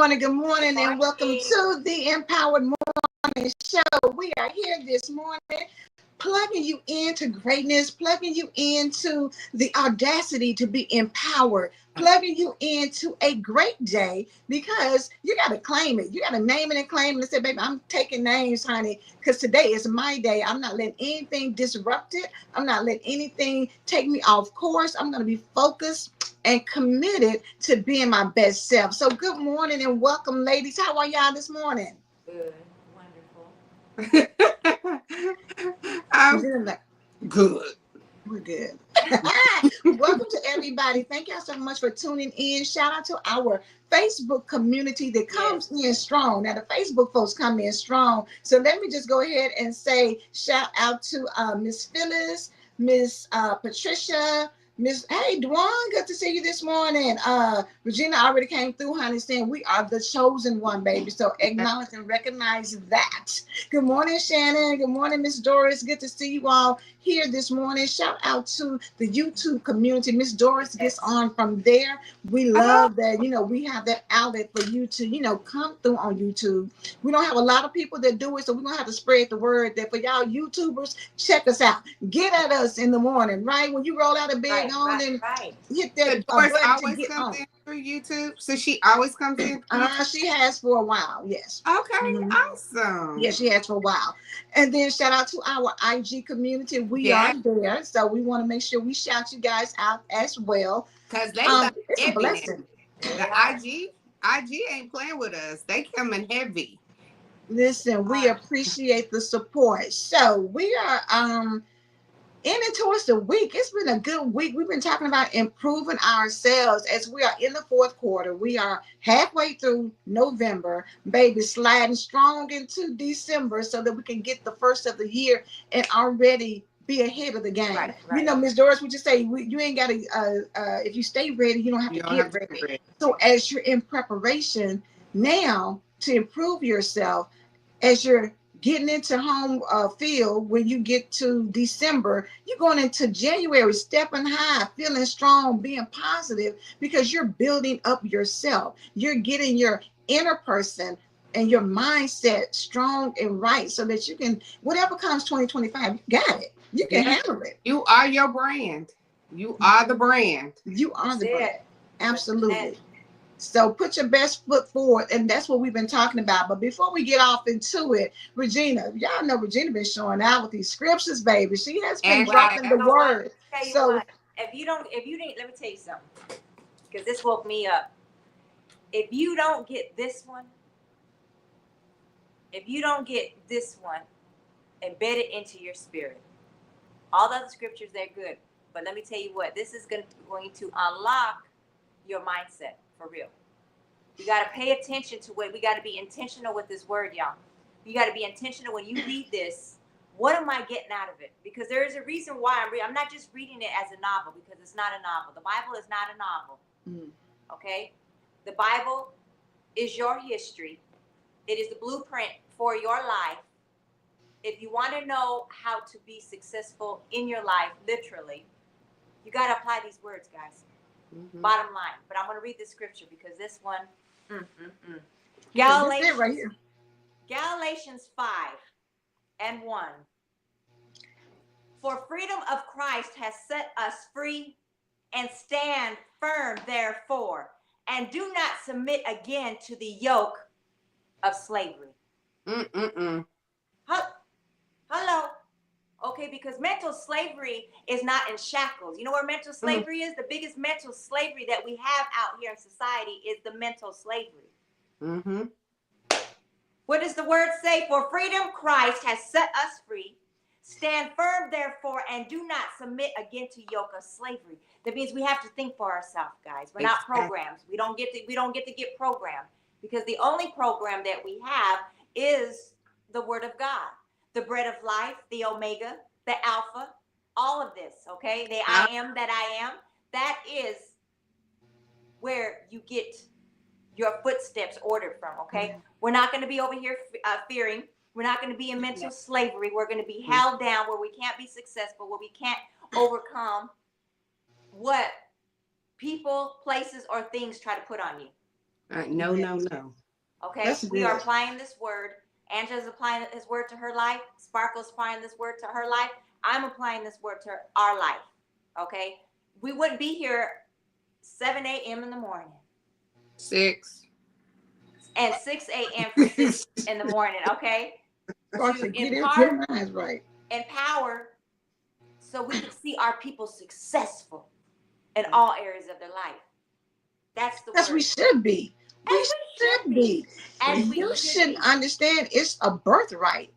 Good morning, and welcome to the Empowered Morning Show. We are here this morning plugging you into greatness, plugging you into the audacity to be empowered, plugging you into a great day, because you got to claim it. You got to name it and claim it and say, baby, I'm taking names, honey, because today is my day. I'm not letting anything disrupt it. I'm not letting anything take me off course. I'm going to be focused and committed to being my best self. So good morning and welcome, ladies. How are y'all this morning? Good. Wonderful. I'm good. We're good. Welcome to everybody. Thank y'all so much for tuning in. Shout out to our Facebook community that comes in strong. Now, the Facebook folks come in strong. So let me just go ahead and say shout out to Miss Phyllis, Miss Patricia, Hey, Dwan, good to see you this morning. Regina already came through, honey, saying we are the chosen one, baby. So acknowledge and recognize that. Good morning, Shannon. Good morning, Miss Doris. Good to see you all here this morning. Shout out to the YouTube community. Miss Doris gets on from there. We love that, we have that outlet for you to, come through on YouTube. We don't have a lot of people that do it, so we're going to have to spread the word that for y'all YouTubers, check us out. Get at us in the morning, right? When you roll out of bed, hit that Doris always comes in through YouTube, so she always comes in. She has for a while, yes. Okay, awesome. Yeah, she has for a while. And then shout out to our IG community. We are there, so we want to make sure we shout you guys out as well. Because it's a blessing. The IG ain't playing with us. They coming heavy. Listen, we appreciate the support. So we are ending towards the week. It's been a good week. We've been talking about improving ourselves as we are in the fourth quarter. We are halfway through November, baby, sliding strong into December so that we can get the first of the year and already be ahead of the game. Right. Ms. Doris, would you say you ain't got to, if you stay ready, you don't have to get ready. So as you're in preparation now to improve yourself, as you're getting into home field, when you get to December, you're going into January, stepping high, feeling strong, being positive, because you're building up yourself. You're getting your inner person and your mindset strong and right so that you can, whatever comes 2025, you got it. You can handle it. You are your brand. You are the brand. You are the brand. Absolutely. So put your best foot forward, and that's what we've been talking about. But before we get off into it, Regina, y'all know Regina been showing out with these scriptures, baby. She has been dropping the word. So if you didn't, let me tell you something, because this woke me up. If you don't get this one, embedded into your spirit, all the other scriptures, they're good. But let me tell you what, this is going to unlock your mindset. For real. You got to pay attention to it. We got to be intentional with this word, y'all. You got to be intentional when you read this. What am I getting out of it? Because there is a reason why I'm not just reading it as a novel, because it's not a novel. The Bible is not a novel. Okay? The Bible is your history. It is the blueprint for your life. If you want to know how to be successful in your life, literally, You got to apply these words, guys. Bottom line. But I'm going to read this scripture because this one, Galatians, right here. Galatians 5:1. For freedom of Christ has set us free, and stand firm therefore, and do not submit again to the yoke of slavery. Hello. Okay, because mental slavery is not in shackles. You know where mental slavery is? The biggest mental slavery that we have out here in society is the mental slavery. What does the word say? For freedom Christ has set us free. Stand firm, therefore, and do not submit again to yoke of slavery. That means we have to think for ourselves, guys. We're not programs. We don't get to get programmed, because the only program that we have is the Word of God, the bread of life, the Omega, the Alpha, all of this. Okay, the I am that I am. That is where you get your footsteps ordered from. Okay, we're not going to be over here fearing. We're not going to be in mental slavery. We're going to be held down where we can't be successful, where we can't overcome what people, places, or things try to put on you. No. Okay, we are applying this word. Angela's applying this word to her life. Sparkle's applying this word to her life. I'm applying this word to our life. Okay, we wouldn't be here 7 a.m. in the morning. 6. And 6 a.m. for 6 in the morning, okay? To empower, so we can see our people successful in all areas of their life. That's the word. We should be. We should be. And you should understand it's a birthright.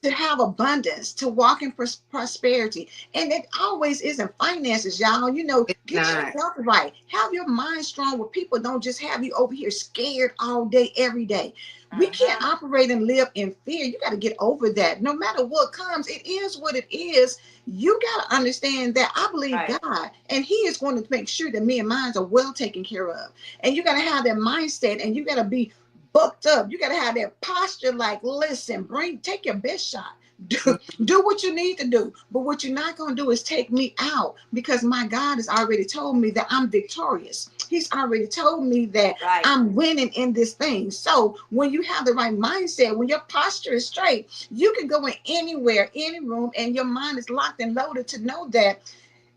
To have abundance, to walk in prosperity. And it always isn't finances, y'all. You know, get yourself right. Have your mind strong where people don't just have you over here scared all day, every day. We can't operate and live in fear. You got to get over that. No matter what comes, it is what it is. You got to understand that I believe God, and He is going to make sure that me and mine are well taken care of. And you got to have that mindset, and you got to be booked up. You got to have that posture like, listen, take your best shot. Do what you need to do. But what you're not going to do is take me out, because my God has already told me that I'm victorious. He's already told me that I'm winning in this thing. So when you have the right mindset, when your posture is straight, you can go in anywhere, any room, and your mind is locked and loaded to know that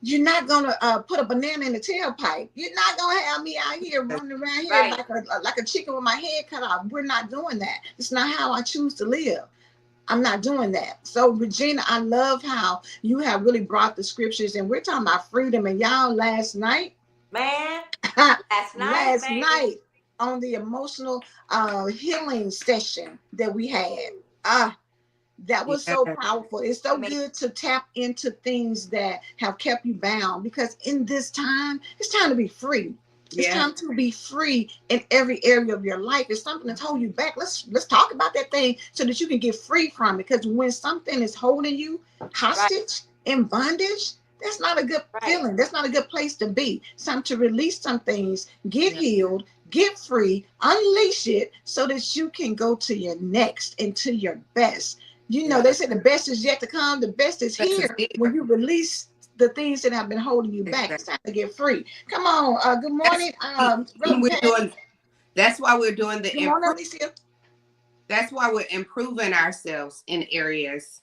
you're not going to put a banana in the tailpipe. You're not going to have me out here running around here like a chicken with my head cut off. We're not doing that. It's not how I choose to live. I'm not doing that. So, Regina, I love how you have really brought the scriptures, and we're talking about freedom. And y'all, last night, last night on the emotional healing session that we had, that was so powerful. It's so good to tap into things that have kept you bound, because in this time, it's time to be free. It's time to be free in every area of your life. It's something that's holding you back. Let's talk about that thing so that you can get free from it. Because when something is holding you hostage, in bondage, that's not a good feeling. That's not a good place to be. It's time to release some things, get healed, get free, unleash it so that you can go to your next and to your best. You know, they say the best is yet to come. The best is here. When you release the things that have been holding you back, it's time to get free. Come on. Good morning. That's why we're doing the that's why we're improving ourselves in areas.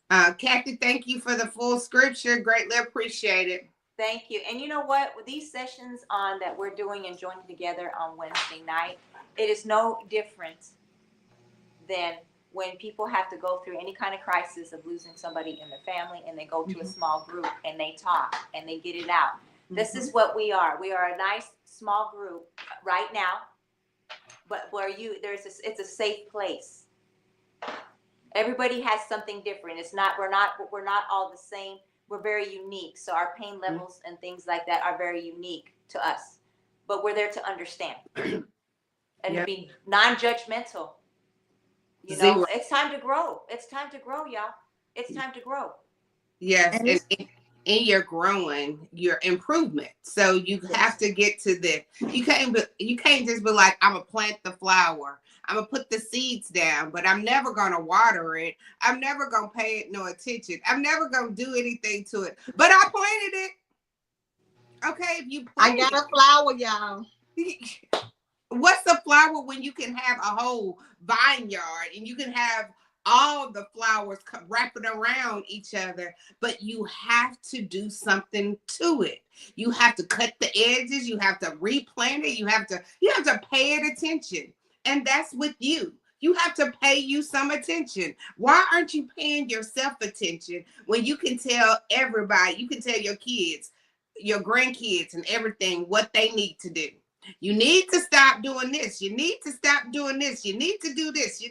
Kathy, thank you for the full scripture. Greatly appreciate it. Thank you. And you know what? With these sessions that we're doing and joining together on Wednesday night, it is no different than when people have to go through any kind of crisis of losing somebody in the family, and they go to a small group and they talk and they get it out. This is what we are. We are a nice small group right now, but where it's a safe place. Everybody has something different. We're not all the same. We're very unique. So our pain levels and things like that are very unique to us, but we're there to understand and to be non-judgmental. You know, it's time to grow. It's time to grow, y'all. It's time to grow. Yes, and in your growing, your improvement. So you have to get to you can't just be like, I'm gonna plant the flower. I'm gonna put the seeds down, but I'm never gonna water it. I'm never gonna pay it no attention. I'm never gonna do anything to it. But I planted it. Okay, if you I plant got a flower, y'all. it. What's a flower when you can have a whole vineyard and you can have all the flowers wrapping around each other, but you have to do something to it. You have to cut the edges, you have to replant it, you have to pay it attention. And that's with you. You have to pay you some attention. Why aren't you paying yourself attention when you can tell everybody, you can tell your kids, your grandkids and everything what they need to do? You need to stop doing this. You need to stop doing this. You need to do this.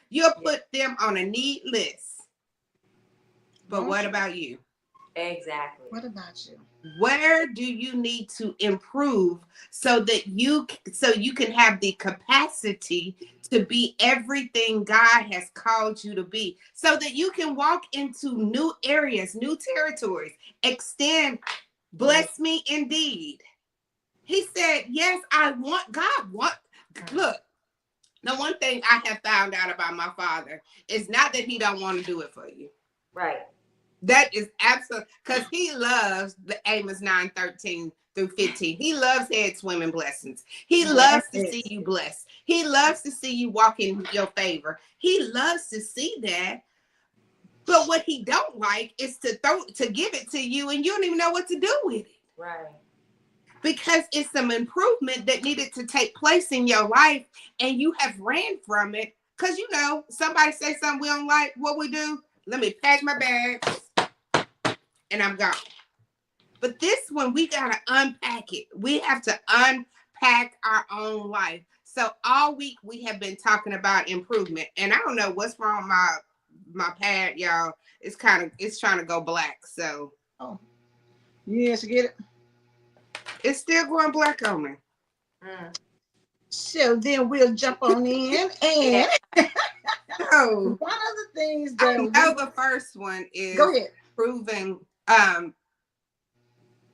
You'll put them on a need list. But what about you? Exactly. What about you? Where do you need to improve so you can have the capacity to be everything God has called you to be, so that you can walk into new areas, new territories, extend, bless me indeed. He said, yes, look, the one thing I have found out about my father is not that he don't want to do it for you. Right. That is absolute, because he loves the Amos 9:13-15. He loves head swimming blessings. He loves to see you blessed. He loves to see you walk in your favor. He loves to see that. But what he don't like is to give it to you and you don't even know what to do with it. Right. Because it's some improvement that needed to take place in your life and you have ran from it. Because, somebody say something we don't like, what we do, let me pack my bags and I'm gone. But this one, we got to unpack it. We have to unpack our own life. So all week we have been talking about improvement. And I don't know what's wrong with my pad, y'all. It's trying to go black. So. Oh, yes, get it. It's still going black on me. So then we'll jump on in and one of the things that the first one is go ahead. Proving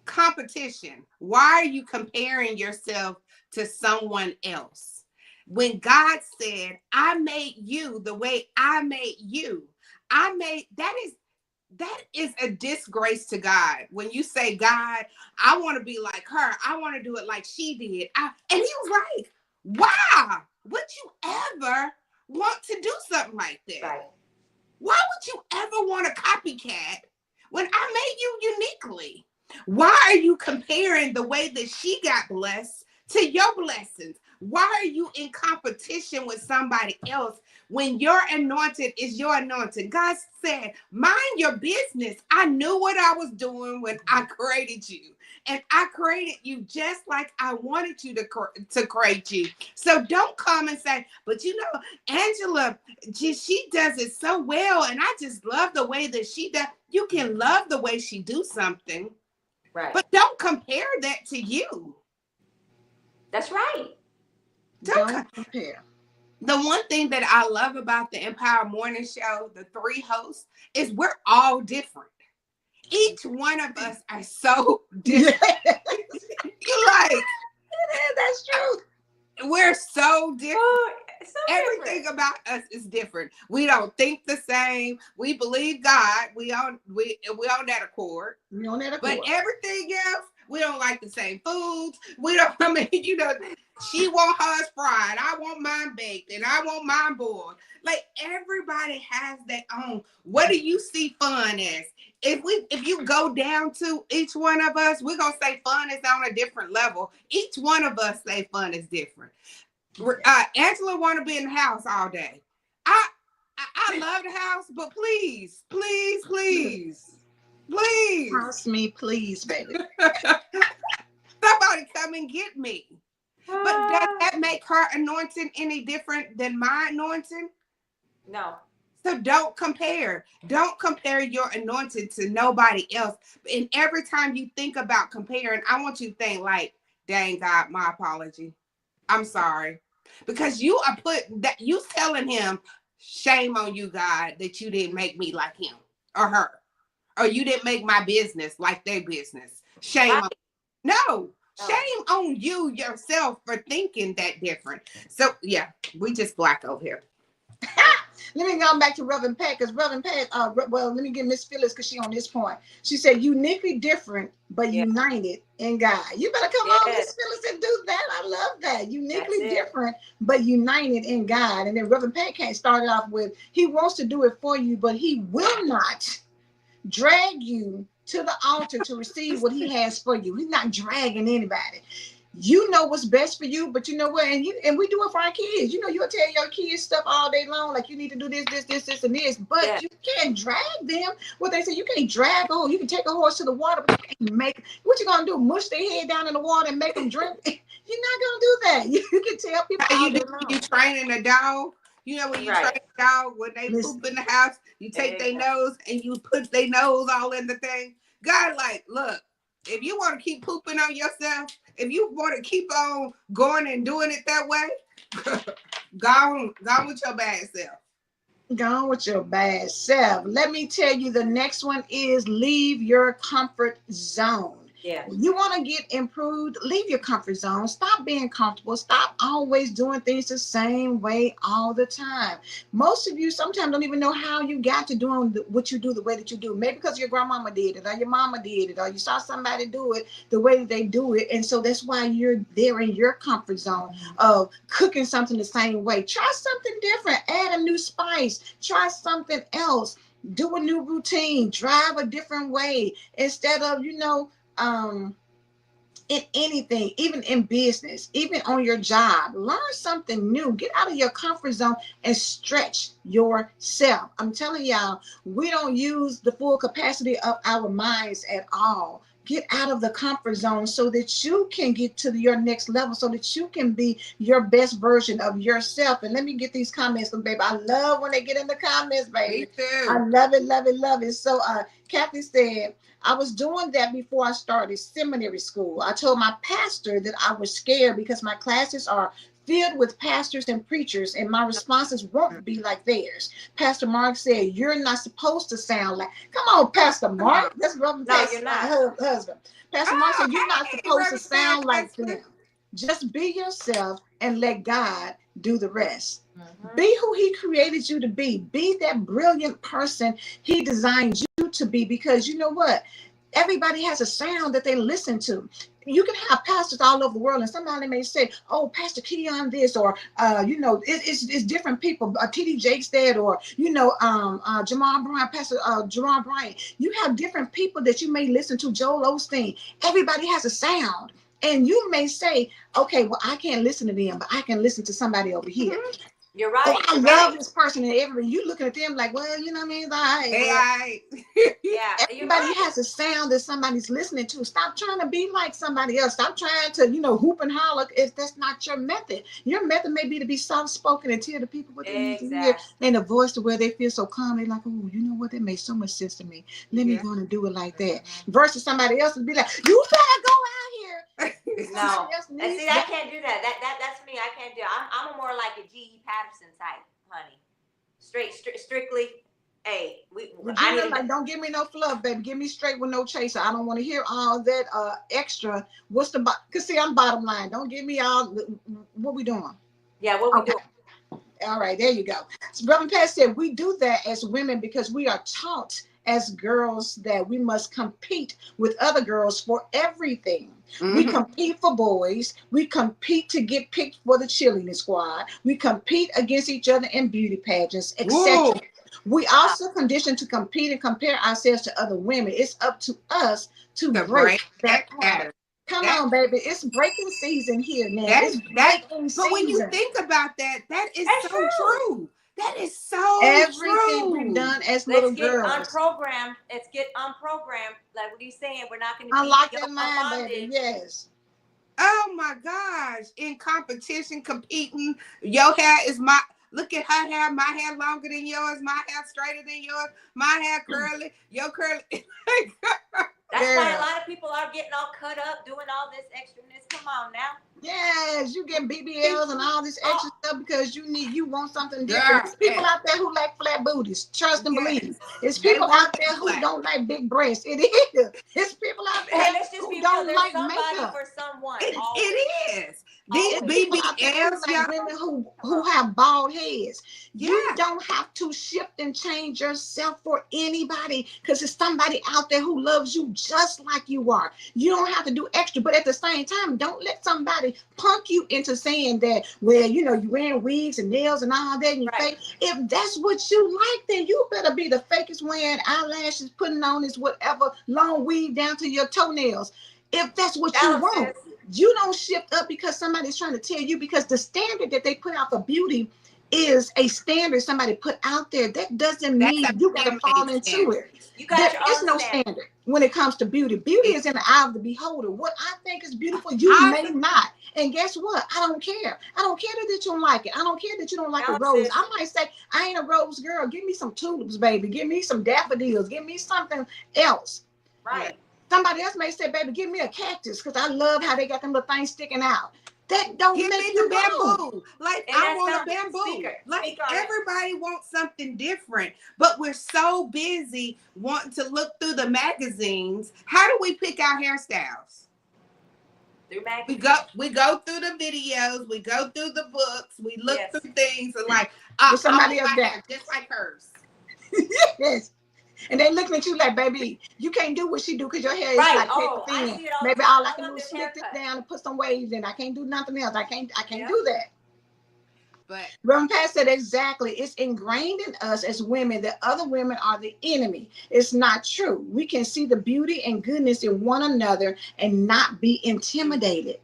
competition. Why are you comparing yourself to someone else? When God said, I made you the way I made you, that is a disgrace to God. When you say, God, I want to be like her. I want to do it like she did. And he was like, wow, would you ever want to do something like that? Right. Why would you ever want a copycat when I made you uniquely? Why are you comparing the way that she got blessed to your blessings? Why are you in competition with somebody else when your anointed is your anointed? God said, mind your business. I knew what I was doing when I created you. And I created you just like I wanted you to create you. So don't come and say, but Angela, she does it so well. And I just love the way that she does. You can love the way she do something. Right. But don't compare that to you. That's right. Don't compare. The one thing that I love about the Empower Morning Show, the 3 hosts, is we're all different. Each one of us are so different. You're like, that's true. We're so different. Everything about us is different. We don't think the same. We believe God. We on that accord. We on that accord. But everything else, we don't like the same foods. We don't. She want hers fried. I want mine baked, and I want mine boiled. Like everybody has their own. What do you see fun as? If you go down to each one of us, we're gonna say fun is on a different level. Each one of us say fun is different. Angela want to be in the house all day. I love the house, but please, house me, please, baby. Somebody come and get me. But does that make her anointing any different than my anointing? No. So don't compare. Don't compare your anointing to nobody else. And every time you think about comparing, I want you to think like, dang God, my apology. I'm sorry. Because you telling him, shame on you, God, that you didn't make me like him or her. Or you didn't make my business like their business. Shame on you. No. Shame on you yourself for thinking that different. So yeah, we just black over here. Let me go back to Reverend Pat, because Reverend Pat, well, let me get Miss Phyllis, because she on this point. She said, uniquely different, but Yeah. united in God. You better come on, Yes. Miss Phyllis, and do that. I love that. Uniquely That's it. different, but united in God. And then Reverend Pat can't start it off with, he wants to do it for you, but he will not drag you to the altar to receive what he has for you. He's not dragging anybody. You know what's best for you, but you know what? And we do it for our kids. You know, you'll tell your kids stuff all day long, like you need to do this, and this. But Yeah. you can't drag them. What they say, you can't drag a horse. You can take a horse to the water, but you can't make. What you gonna do? Mush their head down in the water and make them drink? You're not gonna do that. You can tell people How all you day do long. when you training a dog? You know when you Right. train a dog, when they Listen. poop in the house, you take their nose and you put their nose all in the thing. God, like, look, if you want to keep pooping on yourself, if you want to keep on going and doing it that way, go on with your bad self. Gone with your bad self. Let me tell you, the next one is leave your comfort zone. Yeah. You want to get improved, leave your comfort zone. Stop being comfortable. Stop always doing things the same way all the time. Most of you sometimes don't even know how you got to doing what you do the way that you do. Maybe because your grandmama did it, or your mama did it, or you saw somebody do it the way that they do it. And so that's why you're there in your comfort zone of cooking something the same way. Try something different. Add a new spice. Try something else. Do a new routine. Drive a different way instead of, in anything, even in business, even on your job. Learn something new. Get out of your comfort zone and stretch yourself. I'm telling y'all, we don't use the full capacity of our minds at all. Get out of the comfort zone so that you can get to your next level, so that you can be your best version of yourself. And let me get these comments, baby. I love when they get in the comments, baby. Me too. I love it, love it, love it. So Kathy said, I was doing that before I started seminary school. I told my pastor that I was scared because my classes are filled with pastors and preachers, and my responses won't be like theirs. Pastor Mark said, you're not supposed to sound like, come on, Pastor Mark. That's Reverend Pat's husband. Pastor Mark said, you're not supposed to sound like them. Just be yourself and let God do the rest. Be who he created you to be. Be that brilliant person he designed you to be, because you know what? Everybody has a sound that they listen to. You can have pastors all over the world, and somebody may say, oh, Pastor Keon this, or, it's different people, T.D. Jakes that, or, Jamal Bryant, Pastor Jamal Bryant. You have different people that you may listen to, Joel Osteen. Everybody has a sound. And you may say, okay, well, I can't listen to them, but I can listen to somebody over here. You're right. Oh, I love this person, and everybody, you looking at them like, well, you know what I mean? AI. Yeah, everybody has a sound that somebody's listening to. Stop trying to be like somebody else. Stop trying to, hoop and holler if that's not your method. Your method may be to be soft-spoken and tell the people what they need to hear, and a voice to where they feel so calm. They're like, oh, you know what? That makes so much sense to me. Let me go and do it like that. Versus somebody else would be like, you better go out here. No, and see, I can't do that. That's me. I can't do it. I'm a more like a G.E. Patterson type, honey. Strictly. Hey, I need like, don't give me no fluff, baby. Give me straight with no chaser. I don't want to hear all that extra. What's the because see, I'm bottom line. Don't give me all. What we doing? Yeah, what we doing? All right, there you go. So Reverend Pat said we do that as women because we are taught as girls that we must compete with other girls for everything. We compete for boys. We compete to get picked for the cheerleading squad. We compete against each other in beauty pageants, etc. We also conditioned to compete and compare ourselves to other women. It's up to us to break that pattern. Come on, baby. It's breaking season here now. It's breaking season. But when you think about that, that is so true. That is so everything we've done as little girls. Let's get unprogrammed. Like what he's saying, we're not going to be unlock that mind, baby. Yes. Oh my gosh. In competition, competing. Your hair is look at her hair. My hair longer than yours. My hair straighter than yours. My hair curly. Your curly. That's why a lot of people are getting all cut up, doing all this extraness. Come on now. Yes, you get BBLs and all this extra stuff because you want something different. There's people out there who like flat booties. Trust and believe. It's people out there who don't like big breasts. It is. It's people out there let's just who don't like makeup. For someone. It is. These It's people out there who BBLs, like y'all. women who have bald heads. Yeah. You don't have to shift and change yourself for anybody because it's somebody out there who loves you just like you are. You don't have to do extra, but at the same time, don't let somebody punk you into saying that, well, you know, you wearing wigs and nails and all that in your face. If that's what you like, then you better be the fakest wearing eyelashes, putting on this whatever long weave down to your toenails. If that's what you want. You don't shift up because somebody's trying to tell you, because the standard that they put out for beauty is a standard somebody put out there. That doesn't mean you got to fall into it. There is no standard when it comes to beauty. Beauty is in the eye of the beholder. What I think is beautiful, you may not. And guess what? I don't care. I don't care that you don't like it. I don't care that you don't like a rose. I might say, I ain't a rose girl. Give me some tulips, baby. Give me some daffodils. Give me something else. Right. Somebody else may say, baby, give me a cactus because I love how they got them little things sticking out. That don't give make me you the bamboo. Like, I want a bamboo. Like, everybody wants something different, but we're so busy wanting to look through the magazines. How do we pick our hairstyles? Through magazines. We go through the videos, we go through the books, we look through things and like, somebody else hair just like hers. Yes. And they looking at you like, baby, you can't do what she do because your hair is like paper thin. Maybe all I can do is slick it down and put some waves in. I can't do nothing else. I can't do that. But Reverend Pat said exactly. It's ingrained in us as women that other women are the enemy. It's not true. We can see the beauty and goodness in one another and not be intimidated.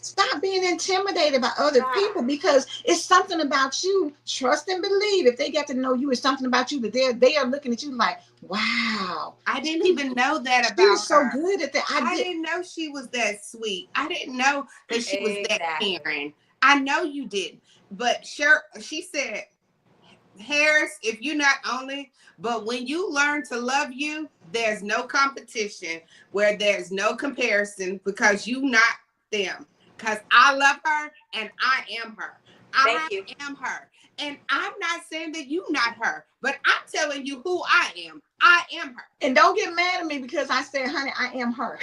Stop being intimidated by other people, because it's something about you. Trust and believe. If they get to know you, it's something about you that they are looking at you like, wow. I didn't even know that about her. She's so good at that. I didn't know she was that sweet. I didn't know that she was that caring. I know you didn't. But sure, she said, Harris, if you not only, but when you learn to love you, there's no competition, where there's no comparison, because you not them. Because I love her and I am her. I am her. And I'm not saying that you not her, but I'm telling you who I am. I am her. And don't get mad at me because I said, honey, I am her.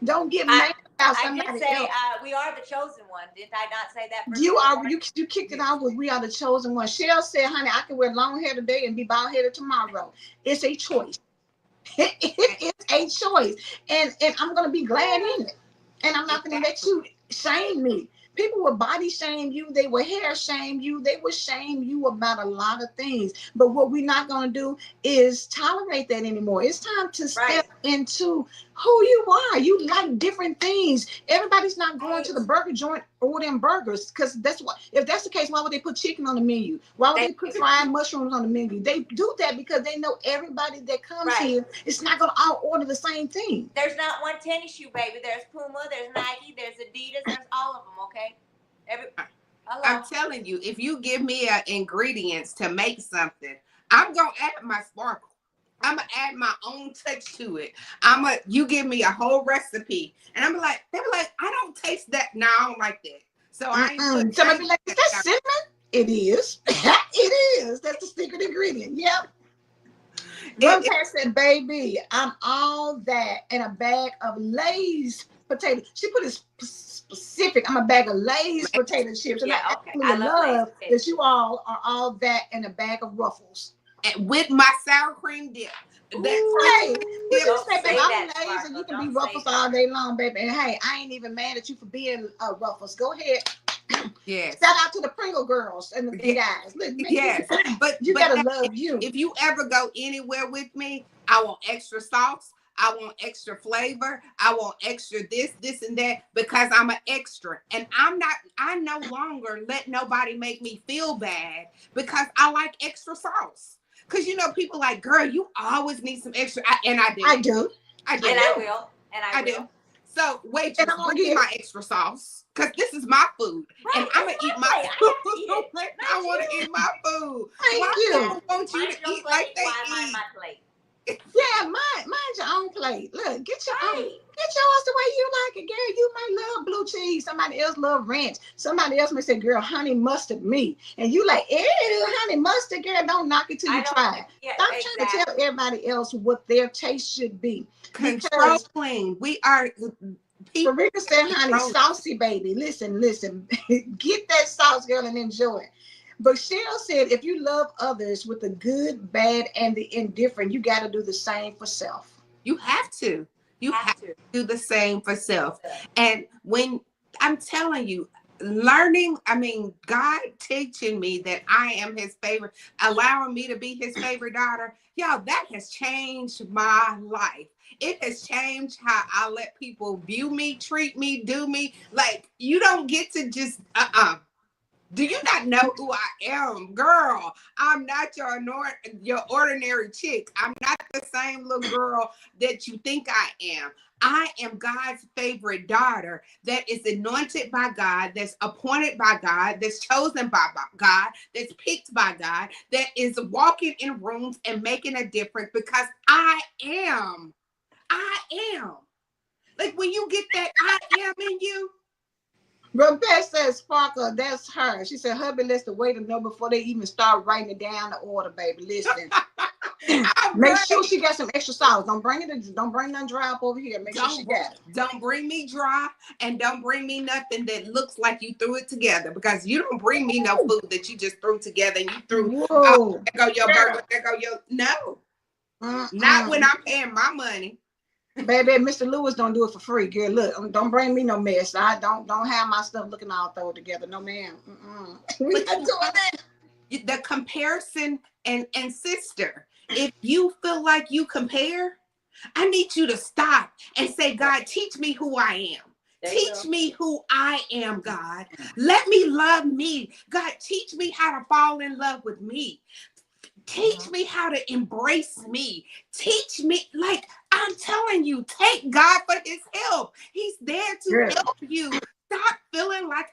Don't get mad about somebody else. I did say we are the chosen one. Did I not say that? You kicked it off with we are the chosen one. Shell said, honey, I can wear long hair today and be bald headed tomorrow. It's a choice. It is a choice. And I'm going to be glad in it. And I'm not going to let you shame me. People will body shame you. They will hair shame you. They will shame you about a lot of things. But what we're not going to do is tolerate that anymore. It's time to step into who you are. You like different things. Everybody's not going to the burger joint ordering burgers, because that's what. If that's the case, why would they put chicken on the menu? Why would they put fried mushrooms on the menu? They do that because they know everybody that comes here is not going to all order the same thing. There's not one tennis shoe, baby. There's Puma, there's Nike, there's Adidas, there's all of them, okay? I'm telling you, if you give me ingredients to make something, I'm going to add my sparkle. I'm going to add my own touch to it. You give me a whole recipe, and they be like, I don't taste that. No, I don't like that. So I ain't. Somebody be like, is that cinnamon? It is. It is. That's the secret ingredient. Yep. One person said, baby, I'm all that in a bag of Lay's potatoes. She put it specific. I'm a bag of Lay's potato chips. And I love that you all are all that in a bag of Ruffles. And with my sour cream dip. Hey, you say, baby, I'm Lay's and you can be Ruffles all day long, baby. And hey, I ain't even mad at you for being Ruffles. Go ahead. Yes. Shout out to the Pringle girls and the big guys. Yes. But you gotta love you. If you ever go anywhere with me, I want extra sauce. I want extra flavor. I want extra this, and that, because I'm an extra. And I no longer let nobody make me feel bad because I like extra sauce. Because, people like, girl, you always need some extra. I do. I do. And I will. So, waitress, bring me my extra sauce, because this is my food. And I'm going to eat my food. I want to eat my food. Thank you. I don't want you to eat like they eat. My plate. Yeah, mine's your own plate. Look, get yours the way you like it, girl. You might love blue cheese. Somebody else love ranch. Somebody else may say, girl, honey mustard me. And you like, ew, honey mustard, girl, don't knock it till you try it. Yeah, Stop trying to tell everybody else what their taste should be. Controlling. people. Rika said, honey, saucy baby. Listen. Get that sauce, girl, and enjoy it. But Cheryl said, if you love others with the good, bad, and the indifferent, you got to do the same for self. You have to. You have to do the same for self. And when I'm telling you, God teaching me that I am his favorite, allowing me to be his favorite daughter, y'all, that has changed my life. It has changed how I let people view me, treat me, do me. Like, you don't get to just, do you not know who I am? Girl, I'm not your ordinary chick. I'm not the same little girl that you think I am. I am God's favorite daughter that is anointed by God, that's appointed by God, that's chosen by God, that's picked by God, that is walking in rooms and making a difference because I am. Like, when you get that I am in you. Rebecca says, Sparkle, that's her. She said, hubby lets the waiter know before they even start writing it down the order, baby. Listen. Make sure she got some extra sauce. Don't bring nothing dry up over here. Make sure she got it. Don't bring me dry, and don't bring me nothing that looks like you threw it together, because you don't bring me no food that you just threw together and you threw. Oh, there go your burger. There go your no. Not when I'm paying my money. Baby, Mr. Lewis don't do it for free, girl. Look, don't bring me no mess. I don't have my stuff looking all thrown together. No, ma'am. We're not doing that. The comparison and sister, if you feel like you compare, I need you to stop and say, God, teach me who I am. Teach me who I am, God. Let me love me. God, teach me how to fall in love with me. Teach me how to embrace me. Teach me, like, I'm telling you, take God for his help. He's there to help you. Stop feeling like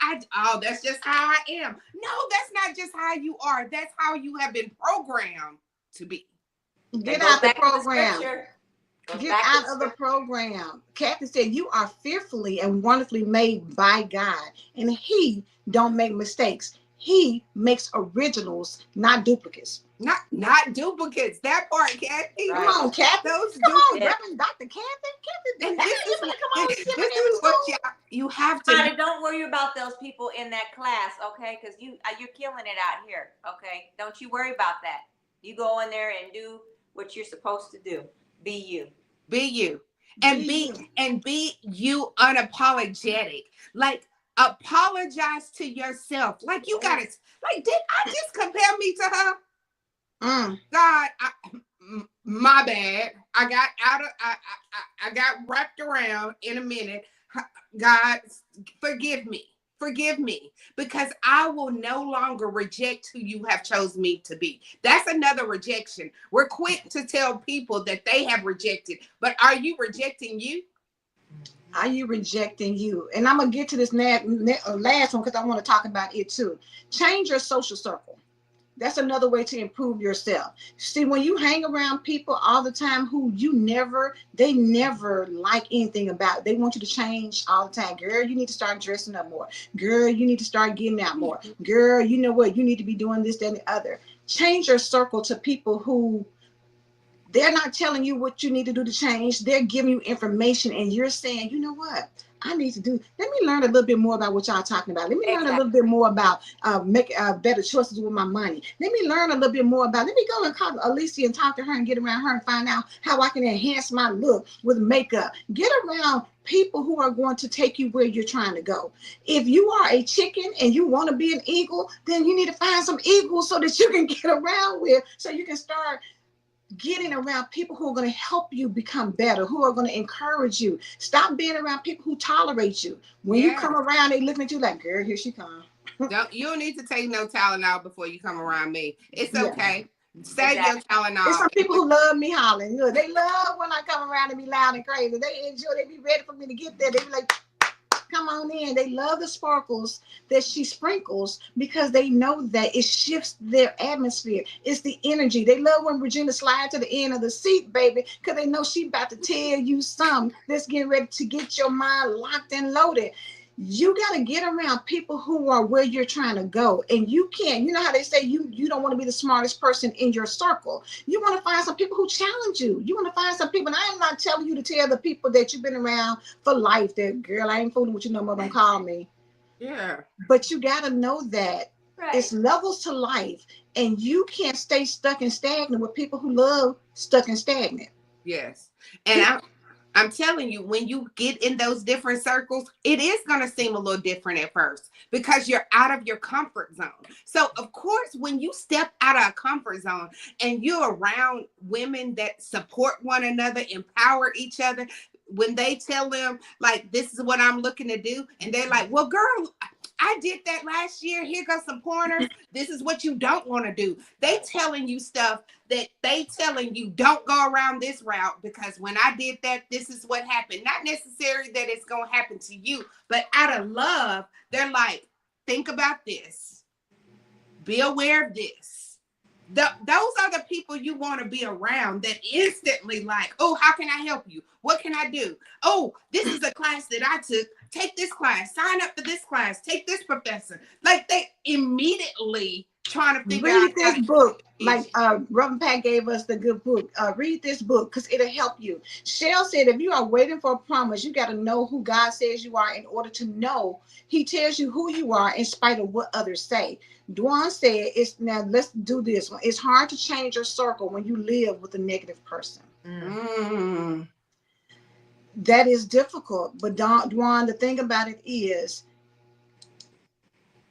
that's just how I am. No, that's not just how you are. That's how you have been programmed to be. Get out the program. Get out of the program. Kathy said, you are fearfully and wonderfully made by God, and he don't make mistakes. He makes originals, not duplicates. Not duplicates. That part, Kathy. Come on, Kathy. Come on, Reverend Dr. Kathy. And this is what you have to. Honey, don't worry about those people in that class, okay? Because you're killing it out here, okay? Don't you worry about that. You go in there and do what you're supposed to do. Be you. Be you. And be you unapologetic. Like, apologize to yourself. Like, you gotta, like, did I just compare me to her? God, my bad. I got wrapped around in a minute. God, forgive me, because I will no longer reject who you have chosen me to be. That's another rejection. We're quick to tell people that they have rejected, but are you rejecting you? Are you rejecting you? And I'm going to get to this last one because I want to talk about it too. Change your social circle. That's another way to improve yourself. See, when you hang around people all the time who they never like anything about, they want you to change all the time. Girl, you need to start dressing up more. Girl, you need to start getting out more. Girl, you know what? You need to be doing this, that, and the other. Change your circle to people who they're not telling you what you need to do to change. They're giving you information and you're saying, you know what? I need to do. Let me learn a little bit more about what y'all talking about. Let me learn a little bit more about make better choices with my money. Let me learn a little bit more about. Let me go and call Alicia and talk to her and get around her and find out how I can enhance my look with makeup. Get around people who are going to take you where you're trying to go. If you are a chicken and you want to be an eagle, then you need to find some eagles so that you can get around with, so you can start getting around people who are going to help you become better, who are going to encourage you. Stop being around people who tolerate you. When you come around, they looking at you like, girl, here she comes. You don't need to take no Tylenol before you come around me. It's okay. Save your Tylenol. There's some people who love me hollering. Look, they love when I come around and be loud and crazy. They enjoy. They be ready for me to get there. They be like, come on in. They love the sparkles that she sprinkles because they know that it shifts their atmosphere. It's the energy. They love when Regina slides to the end of the seat, baby, because they know she about to tell you something that's getting ready to get your mind locked and loaded. You got to get around people who are where you're trying to go. And you can't, you know how they say you don't want to be the smartest person in your circle. You want to find some people who challenge you. You want to find some people, and I am not telling you to tell the people that you've been around for life that, girl, I ain't fooling with you no more, don't call me. Yeah. But you got to know that it's levels to life, and you can't stay stuck and stagnant with people who love stuck and stagnant. Yes. And I'm telling you, when you get in those different circles, it is going to seem a little different at first because you're out of your comfort zone. So, of course, when you step out of a comfort zone and you're around women that support one another, empower each other, when they tell them, like, this is what I'm looking to do, and they're like, well, girl, I did that last year. Here goes some pointers. This is what you don't want to do. They telling you stuff that they telling you don't go around this route because when I did that, this is what happened. Not necessarily that it's going to happen to you, but out of love, they're like, think about this. Be aware of this. Those are the people you want to be around that instantly like, oh, how can I help you? What can I do? Oh, this is a class that I took. Take this class. Sign up for this class. Take this professor. Like they immediately trying to figure out. Read this book. Like Reverend Pat gave us the good book. Read this book because it'll help you. Shell said, if you are waiting for a promise, you got to know who God says you are in order to know He tells you who you are in spite of what others say. Dwan said, now let's do this one. It's hard to change your circle when you live with a negative person. Mm. That is difficult. But Dwan, the thing about it is,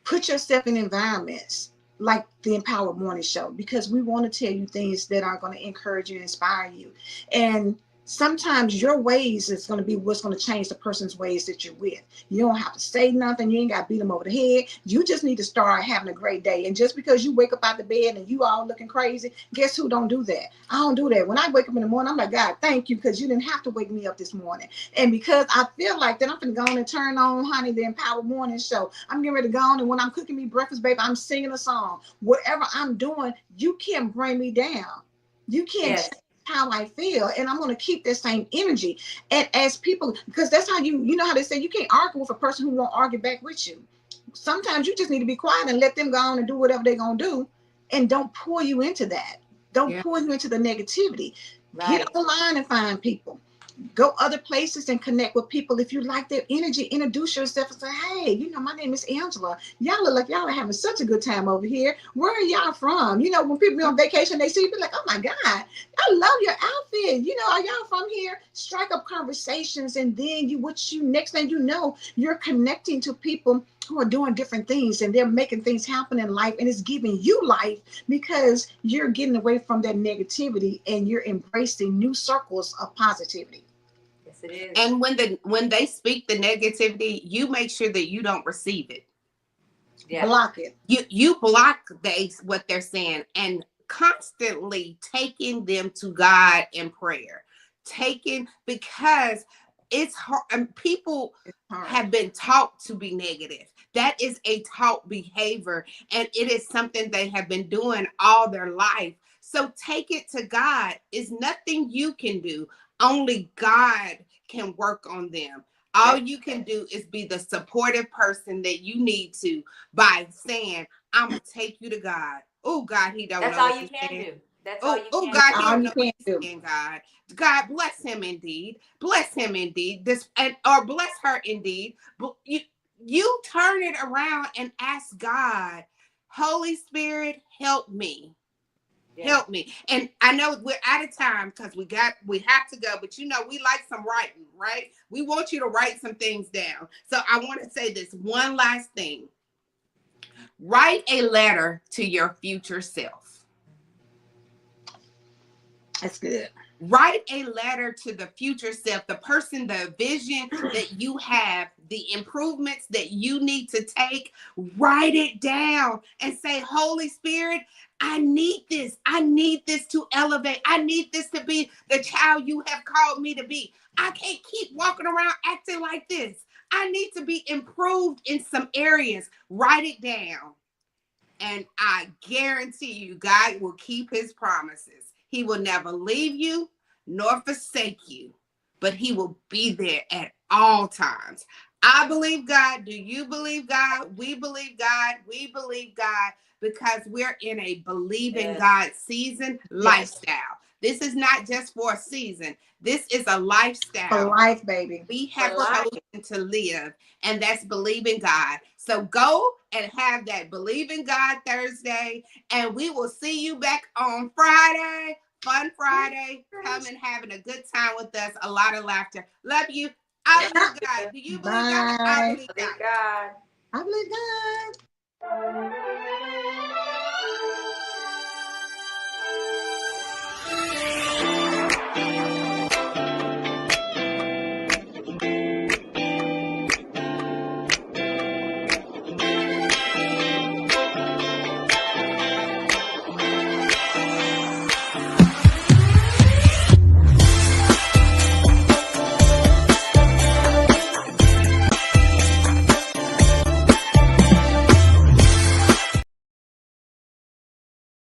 put yourself in environments like the Empowered Morning Show, because we want to tell you things that are going to encourage you and inspire you. And sometimes your ways is going to be what's going to change the person's ways that you're with. You don't have to say nothing. You ain't got to beat them over the head. You just need to start having a great day. And just because you wake up out the bed and you all looking crazy, guess who don't do that? I don't do that. When I wake up in the morning, I'm like, God, thank you, because you didn't have to wake me up this morning. And because I feel like that, I'm going to go on and turn on, honey, the Empowered Morning Show. I'm getting ready to go on, and when I'm cooking me breakfast, baby, I'm singing a song. Whatever I'm doing, you can't bring me down. You can't change how I feel, and I'm going to keep that same energy. And as people, because that's how you know how they say you can't argue with a person who won't argue back with you. Sometimes you just need to be quiet and let them go on and do whatever they're going to do, and don't pull you into that. Don't pull you into the negativity. Get online and find people. Go other places and connect with people. If you like their energy, introduce yourself and say, hey, you know, my name is Angela. Y'all look like y'all are having such a good time over here. Where are y'all from? You know, when people be on vacation, they see you, be like, oh my God, I love your outfit. You know, are y'all from here? Strike up conversations, and then next thing you know, you're connecting to people who are doing different things, and they're making things happen in life, and it's giving you life because you're getting away from that negativity and you're embracing new circles of positivity. Yes, it is. And when they speak the negativity, you make sure that you don't receive it. Yeah. Block it. You block what they're saying, and constantly taking them to God in prayer. Because it's hard, and people have been taught to be negative. That is a taught behavior, and it is something they have been doing all their life. So take it to God. It's nothing you can do. Only God can work on them. All you can do is be the supportive person that you need to by saying, I'm going to take you to God. Oh, God, he don't know. That's all you can do. That's all you can do. God, he don't know what he's saying, God. God, bless him indeed. Bless him indeed. Or bless her indeed. You turn it around and ask God, Holy Spirit, help me. Help me. And I know we're out of time because we have to go, but you know, we like some writing, right? We want you to write some things down. So I want to say this one last thing. Write a letter to your future self. That's good. Write a letter to the future self, the person, the vision that you have, the improvements that you need to take. Write it down and say, Holy Spirit, I need this. I need this to elevate. I need this to be the child you have called me to be. I can't keep walking around acting like this. I need to be improved in some areas. Write it down. And I guarantee you, God will keep his promises. He will never leave you nor forsake you, but he will be there at all times. I believe God. Do you believe God? We believe God. We believe God because we're in a believing God season lifestyle. This is not just for a season. This is a lifestyle. For life, baby. We have chosen to live, and that's believing God. So go and have that believing God Thursday, and we will see you back on Friday. Fun Friday. Come and having a good time with us. A lot of laughter. Love you. I believe God. Do you believe God? I believe God. God. I believe God.